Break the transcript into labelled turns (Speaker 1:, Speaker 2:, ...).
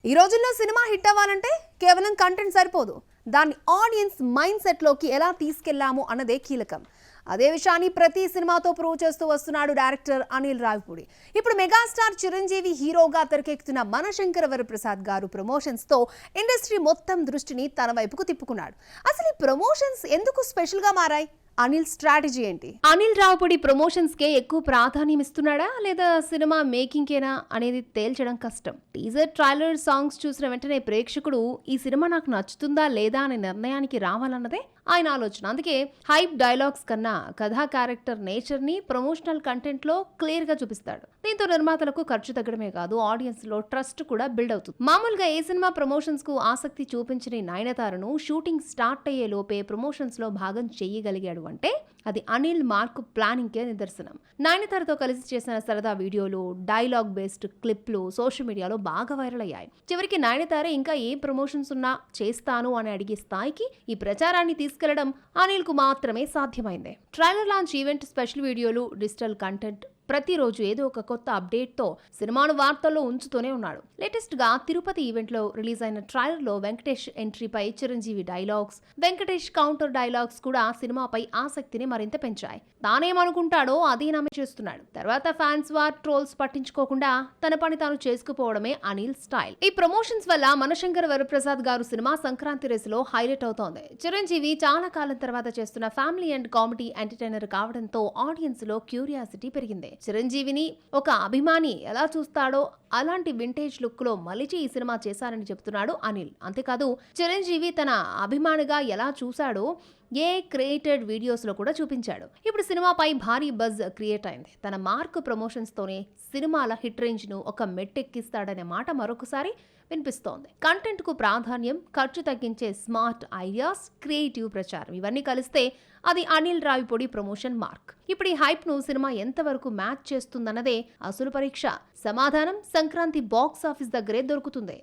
Speaker 1: ఈ రోజుల్లో cinema hit అవ్వాలంటే కేవలం కంటెంట్ సరిపోదు, దాన్ని ఆడియన్స్ మైండ్ సెట్లోకి ఎలా తీసుకెళ్లాము అన్నదే కీలకం. అదే విషయాన్ని ప్రతి సినిమాతో ప్రూవ్ చేస్తూ వస్తున్నాడు డైరెక్టర్ అనిల్ రావిపూడి. ఇప్పుడు మెగాస్టార్ చిరంజీవి హీరోగా తెరకెక్కుతున్న మనశంకర వరప్రసాద్ గారు ప్రమోషన్స్తో ఇండస్ట్రీ మొత్తం దృష్టిని తన వైపుకు తిప్పుకున్నాడు. అసలు ఈ ప్రమోషన్స్ ఎందుకు స్పెషల్గా మారాయి? అనిల్ స్ట్రాటజీ ఏంటి? అనిల్ రావిపూడి ప్రమోషన్స్ కే ఎక్కువ ప్రాధాన్యం ఇస్తున్నాడా లేదా సినిమా మేకింగ్ కేనా అనేది తేల్చడం కష్టం. టీజర్, ట్రైలర్, సాంగ్స్ చూసిన వెంటనే ప్రేక్షకుడు ఈ సినిమా నాకు నచ్చుతుందా లేదా అనే నిర్ణయానికి రావాలన్నదే ఆయన ఆలోచన. అందుకే హైప్ డైలాగ్స్ కన్నా కథా క్యారెక్టర్ నేచర్ ని ప్రమోషనల్ కంటెంట్ లో క్లియర్ గా చూపిస్తాడు. దీంతో నిర్మాతలకు ఖర్చు తగ్గడమే కాదు, ఆడియన్స్ లో ట్రస్ట్ కూడా బిల్డ్ అవుతుంది. మామూలుగా ఏ సినిమా ప్రమోషన్స్ కు ఆసక్తి చూపించని నయనతారను షూటింగ్ స్టార్ట్ అయ్యే లోపే ప్రమోషన్స్ లో భాగం చేయగలిగాడు అంటే అది అనిల్ మార్క్ ప్లానింగ్ కే నిదర్శనం. నయనతారతో కలిసి చేసిన సరదా వీడియోలు, డైలాగ్ బేస్డ్ క్లిప్లు సోషల్ మీడియాలో బాగా వైరల్ అయ్యాయి. చివరికి నయనతార ఇంకా ఏ ప్రమోషన్స్ ఉన్నా చేస్తాను అని అడిగే స్థాయికి ఈ ప్రచారాన్ని తీసుకెళ్లడం అనిల్ కు మాత్రమే సాధ్యమైంది. ట్రైలర్ లాంచ్ ఈవెంట్, స్పెషల్ వీడియోలు, డిజిటల్ కంటెంట్, ప్రతిరోజు ఏదో ఒక కొత్త అప్డేట్ తో సినిమాను వార్తల్లో ఉంచుతూనే ఉన్నాడు. లేటెస్ట్ గా తిరుపతి ఈవెంట్ లో రిలీజ్ అయిన ట్రైలర్ లో వెంకటేష్ ఎంట్రీపై Chiranjeevi dialogues, Venkatesh counter dialogues కూడా సినిమాపై ఆసక్తిని మరింత పెంచాయి. తానేమనుకుంటాడో అదే నమ్మి చేస్తున్నాడు. తర్వాత ఫ్యాన్స్ వార్, ట్రోల్స్ పట్టించుకోకుండా తన పని తాను చేసుకుపోవడమే అనిల్ స్టైల్. ఈ ప్రమోషన్స్ వల్ల మనశంకర వరప్రసాద్ గారు సినిమా సంక్రాంతి రేసులో హైలైట్ అవుతోంది. చిరంజీవి చాలా కాలం తర్వాత చేస్తున్న ఫ్యామిలీ అండ్ కామెడీ ఎంటర్టైనర్ కావడంతో ఆడియన్స్ లో క్యూరియాసిటీ పెరిగింది. చిరంజీవిని ఒక అభిమాని ఎలా చూస్తాడో అలాంటి వింటేజ్ లుక్ లో మలిచి ఈ సినిమా చేశారని చెప్తున్నాడు అనిల్. అంతేకాదు, చిరంజీవి తన అభిమానిగా ఎలా చూశాడో క్రియేటెడ్ వీడియోస్ లో కూడా చూపించాడు. ఇప్పుడు సినిమాపై భారీ బజ్ క్రియేట్ అయింది. తన మార్క్ ప్రమోషన్స్ తోనే సినిమాల హిట్ రేంజ్ ను ఒక మెట్టెక్కిస్తాడనే మాట మరొకసారి వినిపిస్తోంది. కంటెంట్ కు ప్రాధాన్యం, ఖర్చు తగ్గించే స్మార్ట్ ఐడియాస్, క్రియేటివ్ ప్రచారం ఇవన్నీ కలిస్తే అది అనిల్ రావిపూడి ప్రమోషన్ మార్క్. ఇప్పుడు ఈ హైప్ ను సినిమా ఎంతవరకు మ్యాచ్ చేస్తుందన్నదే అసలు పరీక్ష. సమాధానం సంక్రాంతి బాక్స్ ఆఫీస్ దగ్గరే దొరుకుతుంది.